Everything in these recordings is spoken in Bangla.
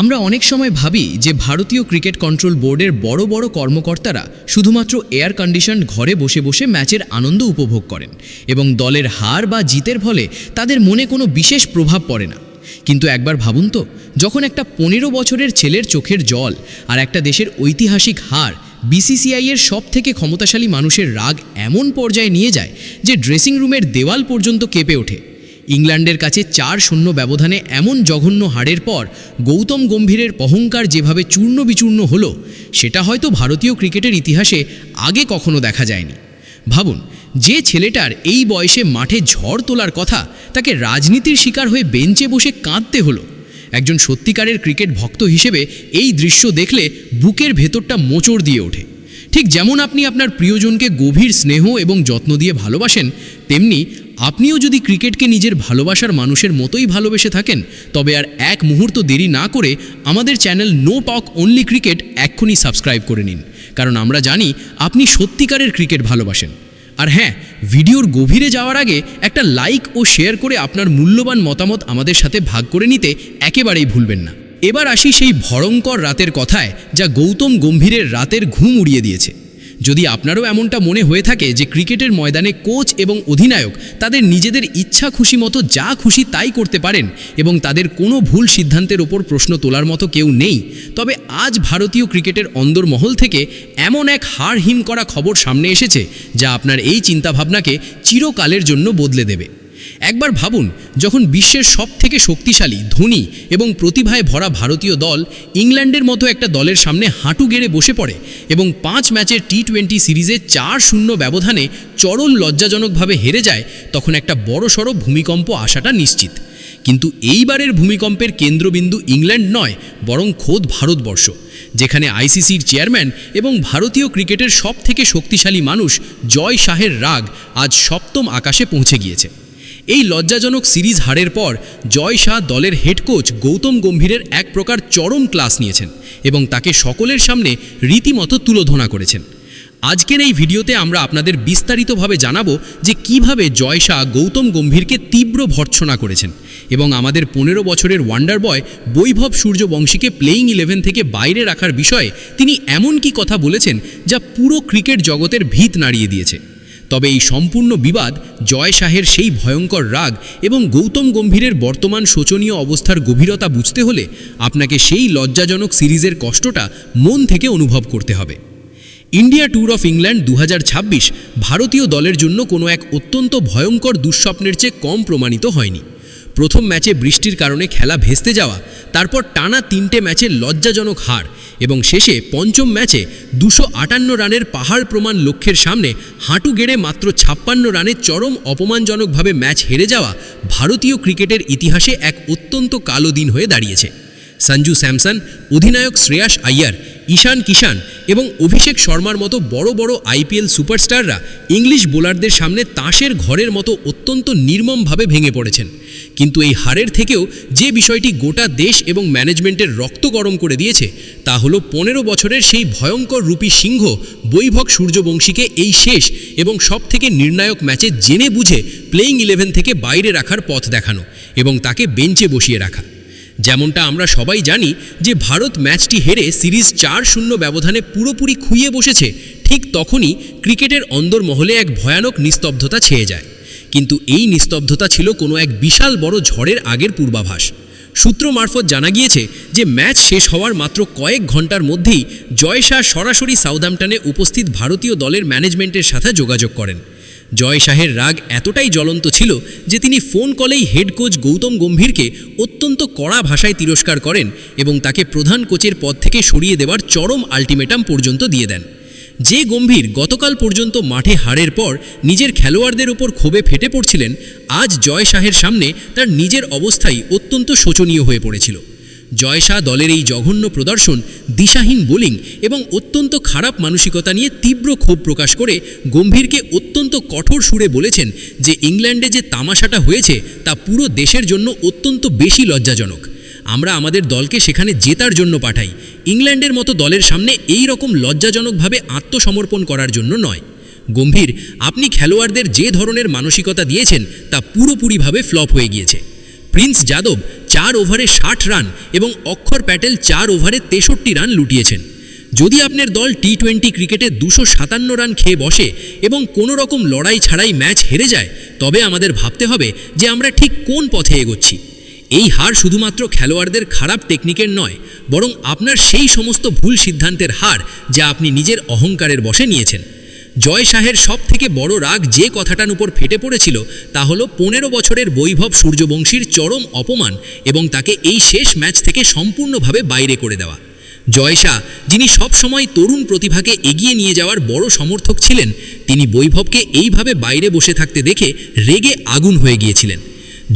আমরা অনেক সময় ভাবি যে ভারতীয় ক্রিকেট কন্ট্রোল বোর্ডের বড় বড় কর্মকর্তারা শুধুমাত্র এয়ার কন্ডিশনড ঘরে বসে বসে ম্যাচের আনন্দ উপভোগ করেন এবং দলের হার বা জিতের ফলে তাদের মনে কোনো বিশেষ প্রভাব পড়ে না। কিন্তু একবার ভাবুন তো, যখন একটা 15 বছরের ছেলের চোখের জল আর একটা দেশের ঐতিহাসিক হার বিসিসিআইয়ের সবথেকে ক্ষমতাশালী মানুষের রাগ এমন পর্যায়ে নিয়ে যায় যে ড্রেসিং রুমের দেওয়াল পর্যন্ত কেঁপে ওঠে। ইংল্যান্ডের কাছে 4-0 ব্যবধানে এমন জঘন্য হারের পর গৌতম গম্ভীরের অহংকার যেভাবে চূর্ণ বিচূর্ণ হলো, সেটা হয়তো ভারতীয় ক্রিকেটের ইতিহাসে আগে কখনো দেখা যায়নি। ভাবুন, যে ছেলেটার এই বয়সে মাঠে ঝড় তোলার কথা, তাকে রাজনীতির শিকার হয়ে বেঞ্চে বসে কাঁদতে হলো। একজন সত্যিকারের ক্রিকেট ভক্ত হিসেবে এই দৃশ্য দেখলে বুকের ভেতরটা মোচড় দিয়ে ওঠে। ঠিক যেমন আপনি আপনার প্রিয়জনকে গভীর স্নেহ এবং যত্ন দিয়ে ভালোবাসেন, তেমনি আপনিও যদি ক্রিকেটকে নিজের ভালোবাসার মানুষের মতোই ভালোবেসে থাকেন, তবে আর এক মুহূর্ত দেরি না করে আমাদের channel no talk only cricket এক্ষুনি সাবস্ক্রাইব করে নিন, কারণ আমরা জানি আপনি সত্যিকারের ক্রিকেট ভালোবাসেন। আর হ্যাঁ, ভিডিওর গভীরে যাওয়ার আগে একটা লাইক ও শেয়ার করে আপনার মূল্যবান মতামত আমাদের সাথে ভাগ করে নিতে একেবারেই ভুলবেন না। এবার আসি সেই ভয়ঙ্কর রাতের কথায়, যা গৌতম গম্ভীরের রাতের ঘুম উড়িয়ে দিয়েছে। যদি আপনারও এমনটা মনে হয়ে থাকে যে ক্রিকেটের ময়দানে কোচ এবং অধিনায়ক তাদের নিজেদের ইচ্ছা খুশি মতো যা খুশি তাই করতে পারেন এবং তাদের কোনো ভুল সিদ্ধান্তের ওপর প্রশ্ন তোলার মতো কেউ নেই, তবে আজ ভারতীয় ক্রিকেটের অন্দরমহল থেকে এমন এক হাড় হিম করা খবর সামনে এসেছে যা আপনার এই চিন্তাভাবনাকে চিরকালের জন্য বদলে দেবে। একবার ভাবুন, যখন বিশ্বের সবথেকে শক্তিশালী, ধনী এবং প্রতিভায় ভরা ভারতীয় দল ইংল্যান্ডের মতো একটা দলের সামনে হাঁটু গেড়ে বসে পড়ে এবং 5 ম্যাচের টি20 সিরিজে 4-0 ব্যবধানে চরম লজ্জাজনকভাবে হেরে যায়, তখন একটা বড়সড় ভূমিকম্প আসাটা নিশ্চিত। কিন্তু এইবারের ভূমিকম্পের কেন্দ্রবিন্দু ইংল্যান্ড নয়, বরং খোদ ভারতবর্ষ, যেখানে আইসিসির চেয়ারম্যান এবং ভারতীয় ক্রিকেটের সবথেকে শক্তিশালী মানুষ জয় শাহের রাগ আজ 7ম আকাশে পৌঁছে গিয়েছে। এই লজ্জাজনক সিরিজ হারের পর জয় শাহ দলের হেড কোচ গৌতম গম্ভীরের এক প্রকার চরম ক্লাস নিয়েছেন এবং তাকে সকলের সামনে রীতিমতো তুলোধনা করেছেন। আজকের এই ভিডিওতে আমরা আপনাদের বিস্তারিতভাবে জানাবো যে কিভাবে জয় শাহ গৌতম গম্ভীরকে তীব্র ভর্ৎসনা করেছেন এবং আমাদের 15 বছরের ওয়ান্ডার বয় বৈভব সূর্যবংশীকে প্লেইং 11 থেকে বাইরে রাখার বিষয়ে তিনি এমন কি কথা বলেছেন যা পুরো ক্রিকেট জগতের ভিত নাড়িয়ে দিয়েছে। তবে এই সম্পূর্ণ বিবাদ, জয় শাহের সেই ভয়ঙ্কর রাগ এবং গৌতম গম্ভীরের বর্তমান শোচনীয় অবস্থার গভীরতা বুঝতে হলে আপনাকে সেই লজ্জাজনক সিরিজের কষ্টটা মন থেকে অনুভব করতে হবে। ইন্ডিয়া ট্যুর অফ ইংল্যান্ড 2026 ভারতীয় দলের জন্য কোনো এক অত্যন্ত ভয়ঙ্কর দুঃস্বপ্নের চেয়ে কম প্রমাণিত হয়নি। প্রথম ম্যাচে বৃষ্টির কারণে খেলা ভেস্তে যাওয়া, তারপর টানা 3টে ম্যাচে লজ্জাজনক হার এবং শেষে 5ম ম্যাচে 258 রানের পাহাড় প্রমাণ লক্ষ্যের সামনে হাঁটু গেড়ে মাত্র 56 রানে চরম অপমানজনকভাবে ম্যাচ হেরে যাওয়া ভারতীয় ক্রিকেটের ইতিহাসে এক অত্যন্ত কালো দিন হয়ে দাঁড়িয়েছে। সঞ্জু স্যামসন, অধিনায়ক শ্রেয়াস আইয়ার, ঈশান কিষান এবং অভিষেক শর্মার মতো বড় বড় আইপিএল সুপারস্টাররা ইংলিশ বোলারদের সামনে তাসের ঘরের মতো অত্যন্ত নির্মমভাবে ভেঙে পড়েছেন। কিন্তু এই হারের থেকেও যে বিষয়টি গোটা দেশ এবং ম্যানেজমেন্টের রক্ত গরম করে দিয়েছে, তা হলো 15 বছরের সেই ভয়ঙ্কর রূপী সিংহ বৈভব সূর্যবংশীকে এই শেষ এবং সবথেকে নির্ণায়ক ম্যাচে জেনে বুঝে প্লেইং 11 থেকে বাইরে রাখার পথ দেখানো এবং তাকে বেঞ্চে বসিয়ে রাখা। যেমনটা আমরা সবাই জানি যে ভারত ম্যাচটি হেরে সিরিজ 4-0 ব্যবধানে পুরোপুরি খুইয়ে বসেছে, ঠিক তখনই ক্রিকেটের অন্দরমহলে এক ভয়ানক নিস্তব্ধতা ছেয়ে যায়। কিন্তু এই নিস্তব্ধতা ছিল কোনো এক বিশাল বড় ঝড়ের আগের পূর্বাভাস। সূত্র মারফত জানা গিয়েছে যে ম্যাচ শেষ হওয়ার মাত্র কয়েক ঘন্টার মধ্যেই জয় শাহ সরাসরি সাউদাম্পটনে উপস্থিত ভারতীয় দলের ম্যানেজমেন্টের সাথে যোগাযোগ করেন। জয় শাহের রাগ এতটাই জ্বলন্ত ছিল যে তিনি ফোন কলেই হেড কোচ গৌতম গম্ভীরকে অত্যন্ত কড়া ভাষায় তিরস্কার করেন এবং তাকে প্রধান কোচের পদ থেকে সরিয়ে দেওয়ার চরম আলটিমেটাম পর্যন্ত দিয়ে দেন। যে গম্ভীর গতকাল পর্যন্ত মাঠে হারের পর নিজের খেলোয়াড়দের ওপর ক্ষোভে ফেটে পড়ছিলেন, আজ জয় শাহের সামনে তার নিজের অবস্থাই অত্যন্ত শোচনীয় হয়ে পড়েছিল। জয় শাহ দলের এই জঘন্য প্রদর্শন, দিশাহীন বোলিং এবং অত্যন্ত খারাপ মানসিকতা নিয়ে তীব্র ক্ষোভ প্রকাশ করে গম্ভীরকে অত্যন্ত কঠোর সুরে বলেছেন যে ইংল্যান্ডে যে তামাশাটা হয়েছে তা পুরো দেশের জন্য অত্যন্ত বেশি লজ্জাজনক। আমরা আমাদের দলকে সেখানে জেতার জন্য পাঠাই, ইংল্যান্ডের মতো দলের সামনে এই রকম লজ্জাজনকভাবে আত্মসমর্পণ করার জন্য নয়। গম্ভীর, আপনি খেলোয়াড়দের যে ধরনের মানসিকতা দিয়েছেন তা পুরোপুরিভাবে ফ্লপ হয়ে গিয়েছে। প্রিন্স যাদব 4 ওভারে 60 রান এবং অক্ষর প্যাটেল 4 ওভারে 63 রান লুটিয়েছেন। যদি আপনার দল টি-20 ক্রিকেটে 257 রান খেয়ে বসে এবং কোনো রকম লড়াই ছাড়াই ম্যাচ হেরে যায়, তবে আমাদের ভাবতে হবে যে আমরা ঠিক কোন পথে এগোচ্ছি। এই হার শুধুমাত্র খেলোয়াড়দের খারাপ টেকনিকের নয়, বরং আপনার সেই সমস্ত ভুল সিদ্ধান্তের হার যা আপনি নিজের অহংকারের বশে নিয়েছেন। জয় শাহের সব থেকে বড় রাগ যে কথাটার উপর ফেটে পড়েছিল তা হলো 15 বছরের বৈভব সূর্যবংশীর চরম অপমান এবং তাকে এই শেষ ম্যাচ থেকে সম্পূর্ণভাবে বাইরে করে দেওয়া। জয় শাহ, যিনি সবসময় তরুণ প্রতিভাকে এগিয়ে নিয়ে যাওয়ার বড় সমর্থক ছিলেন, তিনি বৈভবকে এইভাবে বাইরে বসে থাকতে দেখে রেগে আগুন হয়ে গিয়েছিলেন।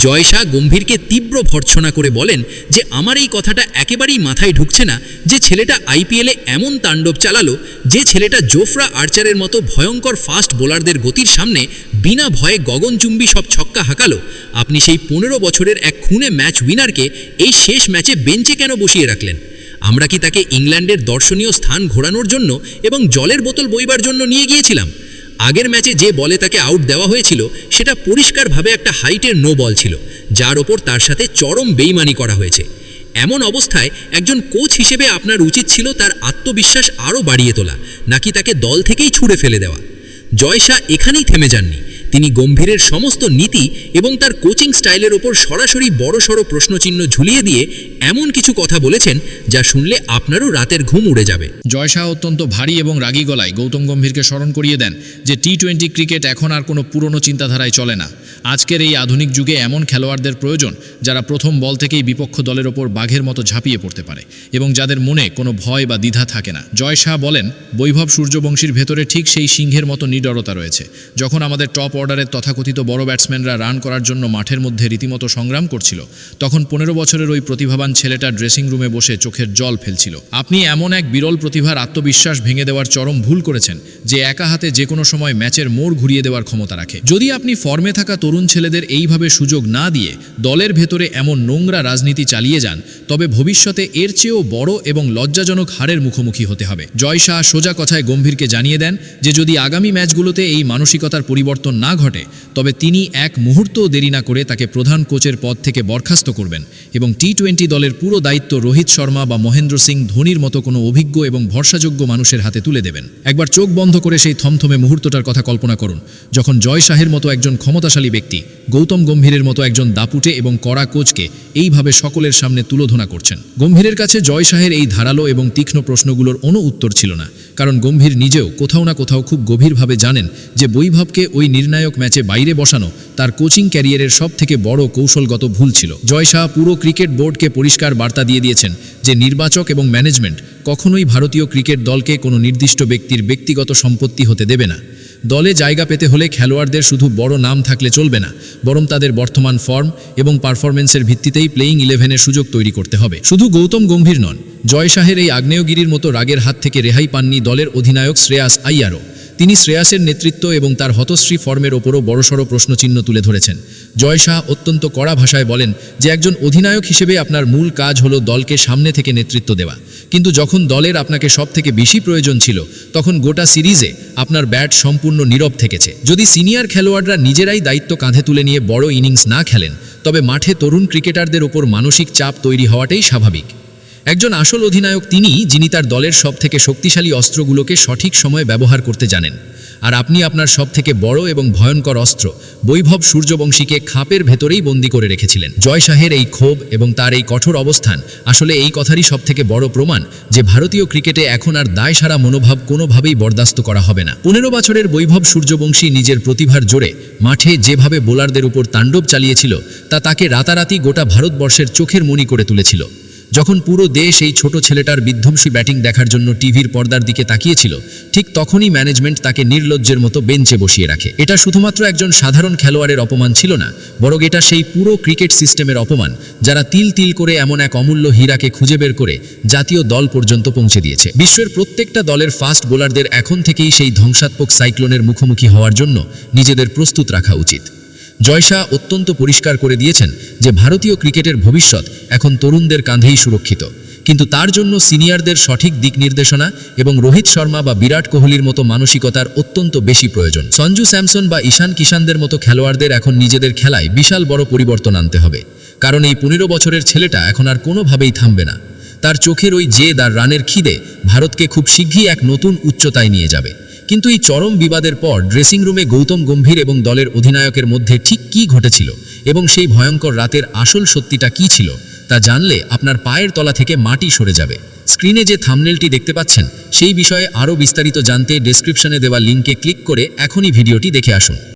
জয় শাহ গম্ভীরকে তীব্র ভর্ৎসনা করে বলেন যে আমার এই কথাটা একেবারেই মাথায় ঢুকছে না যে ছেলেটা আইপিএলে এমন তাণ্ডব চালালো, যে ছেলেটা জোফরা আর্চারের মতো ভয়ঙ্কর ফাস্ট বোলারদের গতির সামনে বিনা ভয়ে গগনচুম্বী সব ছক্কা হাঁকালো। আপনি সেই 15 বছরের এক খুনে ম্যাচ উইনারকে এই শেষ ম্যাচে বেঞ্চে কেন বসিয়ে রাখলেন? আমরা কি তাকে ইংল্যান্ডের দর্শনীয় স্থান ঘোরানোর জন্য এবং জলের বোতল বইবার জন্য নিয়ে গিয়েছিলাম? আগের ম্যাচে যে বলে তাকে আউট দেওয়া হয়েছিল সেটা পরিষ্কারভাবে একটা হাইটের নো বল ছিল, যার ওপর তার সাথে চরম বেইমানি করা হয়েছে। এমন অবস্থায় একজন কোচ হিসেবে আপনার উচিত ছিল তার আত্মবিশ্বাস আরও বাড়িয়ে তোলা, নাকি তাকে দল থেকেই ছুঁড়ে ফেলে দেওয়া। জয় শাহ এখানেই থেমে যাননি। তিনি গম্ভীরের সমস্ত নীতি এবং তার কোচিং স্টাইলের ওপর সরাসরি বড়সড় প্রশ্নচিহ্ন ঝুলিয়ে দিয়ে এমন কিছু কথা বলেছেন যা শুনলে আপনারও রাতের ঘুম উড়ে যাবে। জয় শাহ অত্যন্ত ভারী এবং রাগী গলায় গৌতম গম্ভীরকে স্মরণ করিয়ে দেন যে টি-20 ক্রিকেট এখন আর কোনো পুরনো চিন্তাধারায় চলে না। আজকের এই আধুনিক যুগে এমন খেলোয়াড়দের প্রয়োজন যারা প্রথম বল থেকেই বিপক্ষ দলের ওপর বাঘের মতো ঝাঁপিয়ে পড়তে পারে এবং যাদের মনে কোনো ভয় বা দ্বিধা থাকে না। জয় শাহ বলেন, বৈভব সূর্যবংশীর ভেতরে ঠিক সেই সিংহের মতো নিডরতা রয়েছে। যখন আমাদের টপ অর্ডারের তথাকথিত বড় ব্যাটসম্যানরা রান করার জন্য মাঠের মধ্যে রীতিমতো সংগ্রাম করছিল, তখন 15 বছরের ওই প্রতিভাবান ছেলেটা ড্রেসিং রুমে বসে চোখের জল ফেলছিল। আপনি এমন এক বিরল প্রতিভার আত্মবিশ্বাস ভেঙে দেওয়ার চরম ভুল করেছেন যে একা হাতে যে কোনো সময় ম্যাচের মোড় ঘুরিয়ে দেওয়ার ক্ষমতা রাখে। যদি আপনি ফর্মে থাকা তরুণ ছেলেদের এইভাবে সুযোগ না দিয়ে দলের ভেতরে এমন নোংরা রাজনীতি চালিয়ে যান, তবে ভবিষ্যতে এর চেয়েও বড় এবং লজ্জাজনক হারের মুখোমুখি হতে হবে। জয় শাহ সোজা কথায় গম্ভীরকে জানিয়ে দেন যে যদি আগামী ম্যাচগুলোতে এই মানসিকতার পরিবর্তন না ঘটে, তবে তিনি এক মুহূর্তও দেরি না করে তাকে প্রধান কোচের পদ থেকে বরখাস্ত করবেন এবং টি-20 দলের পুরো দায়িত্ব রোহিত শর্মা বা মহেন্দ্র সিং ধোনির মতো কোনো অভিজ্ঞ এবং ভরসাযোগ্য মানুষের হাতে তুলে দেবেন। একবার চোখ বন্ধ করে সেই থমথমে মুহূর্তটার কথা কল্পনা করুন, যখন জয় শাহের মতো একজন ক্ষমতাশালী ব্যক্তি গৌতম গম্ভীরের মতো একজন দাপুটে এবং কড়া কোচকে এইভাবে সকলের সামনে তুলোধনা করছেন। গম্ভীরের কাছে জয় শাহের এই ধারালো এবং তীক্ষ্ণ প্রশ্নগুলোর কোনো উত্তর ছিল না, কারণ গম্ভীর নিজেও কোথাও না কোথাও খুব গভীরভাবে জানেন যে বৈভবকে ওই নির্ণায়ক ম্যাচে বাইরে বসানো তার কোচিং ক্যারিয়ারের সব থেকে বড় কৌশলগত ভুল ছিল। জয় শাহ পুরো ক্রিকেট বোর্ডকে পরিষ্কার বার্তা দিয়ে দিয়েছেন যে নির্বাচক এবং ম্যানেজমেন্ট কখনোই ভারতীয় ক্রিকেট দলকে কোনো নির্দিষ্ট ব্যক্তির ব্যক্তিগত সম্পত্তি হতে দেবে না। দলে জায়গা পেতে হলে খেলোয়াড়দের শুধু বড় নাম থাকলে চলবে না, বরং তাদের বর্তমান ফর্ম এবং পারফরমেন্সের ভিত্তিতেই প্লেয়িং 11-এর সুযোগ তৈরি করতে হবে। শুধু গৌতম গম্ভীর নন, জয় শাহের এই আগ্নেয়গিরির মতো রাগের হাত থেকে রেহাই পাননি দলের অধিনায়ক শ্রেয়াস আইয়ারও। তিনি শ্রেয়াসের নেতৃত্ব এবং তার হতশ্রী ফর্মের ওপরও বড়সড় প্রশ্নচিহ্ন তুলে ধরেছেন। জয় শাহ অত্যন্ত কড়া ভাষায় বলেন যে একজন অধিনায়ক হিসেবে আপনার মূল কাজ হলো দলকে সামনে থেকে নেতৃত্ব দেওয়া, কিন্তু যখন দলের আপনাকে সব থেকে বেশি প্রয়োজন ছিল তখন গোটা সিরিজে আপনার ব্যাট সম্পূর্ণ নীরব থেকেছে। যদি সিনিয়র খেলোয়াড়রা নিজেরাই দায়িত্ব কাঁধে তুলে নিয়ে বড় ইনিংস না খেলেন, তবে মাঠে তরুণ ক্রিকেটারদের ওপর মানসিক চাপ তৈরি হওয়াটাই স্বাভাবিক। একজন আসল অধিনায়ক তিনি, যিনি তার দলের সব থেকে শক্তিশালী অস্ত্রগুলোকে সঠিক সময়ে ব্যবহার করতে জানেন। আর আপনি আপনার সব থেকে বড় এবং ভয়ঙ্কর অস্ত্র বৈভব সূর্যবংশীকে খাপের ভেতরেই বন্দী করে রেখেছিলেন। জয় শাহের এই ক্ষোভ এবং তার এই কঠোর অবস্থান আসলে এই কথারই সব থেকে বড় প্রমাণ যে ভারতীয় ক্রিকেটে এখন আর দায়সারা মনোভাব কোনোভাবেই বরদাস্ত করা হবে না। 15 বছরের বৈভব সূর্যবংশী নিজের প্রতিভার জোরে মাঠে যেভাবে বোলারদের উপর তাণ্ডব চালিয়েছিল তা তাকে রাতারাতি গোটা ভারতবর্ষের চোখের মণি করে তুলেছিল। যখন পুরো দেশ এই ছোট ছেলেটার বিধ্বংসী ব্যাটিং দেখার জন্য টিভির পর্দার দিকে তাকিয়েছিল, ঠিক তখনই ম্যানেজমেন্ট তাকে নির্লজ্জের মতো বেঞ্চে বসিয়ে রাখে। এটা শুধুমাত্র একজন সাধারণ খেলোয়াড়ের অপমান ছিল না, বরং এটা সেই পুরো ক্রিকেট সিস্টেমের অপমান যারা তিল তিল করে এমন এক অমূল্য হীরাকে খুঁজে বের করে জাতীয় দল পর্যন্ত পৌঁছে দিয়েছে। বিশ্বের প্রত্যেকটা দলের ফাস্ট বোলারদের এখন থেকেই সেই ধ্বংসাত্মক সাইক্লোনের মুখোমুখি হওয়ার জন্য নিজেদের প্রস্তুত রাখা উচিত। জয় শাহ অত্যন্ত পরিষ্কার করে দিয়েছেন যে ভারতীয় ক্রিকেটের ভবিষ্যৎ এখন তরুণদের কাঁধেই সুরক্ষিত, কিন্তু তার জন্য সিনিয়রদের সঠিক দিক নির্দেশনা এবং রোহিত শর্মা বা বিরাট কোহলির মতো মানসিকতার অত্যন্ত বেশি প্রয়োজন। সঞ্জু স্যামসন বা ঈশান কিষানদের মতো খেলোয়াড়দের এখন নিজেদের খেলায় বিশাল বড় পরিবর্তন আনতে হবে। কারণ এই 15 বছরের ছেলেটা এখন আর কোনোভাবেই থামবে না। তার চোখের ওই জেদ আর রানের খিদে ভারতকে খুব শীঘ্রই এক নতুন উচ্চতায় নিয়ে যাবে। কিন্তু এই চরম বিবাদের পর ড্রেসিং রুমে গৌতম গম্ভীর এবং দলের অধিনায়কের মধ্যে ঠিক কী ঘটেছিল এবং সেই ভয়ঙ্কর রাতের আসল সত্যিটা কী ছিল তা জানলে আপনার পায়ের তলা থেকে মাটি সরে যাবে। স্ক্রিনে যে থাম্বনেলটি দেখতে পাচ্ছেন সেই বিষয়ে আরও বিস্তারিত জানতে ডেসক্রিপশনে দেওয়া লিঙ্কে ক্লিক করে এখনই ভিডিওটি দেখে আসুন।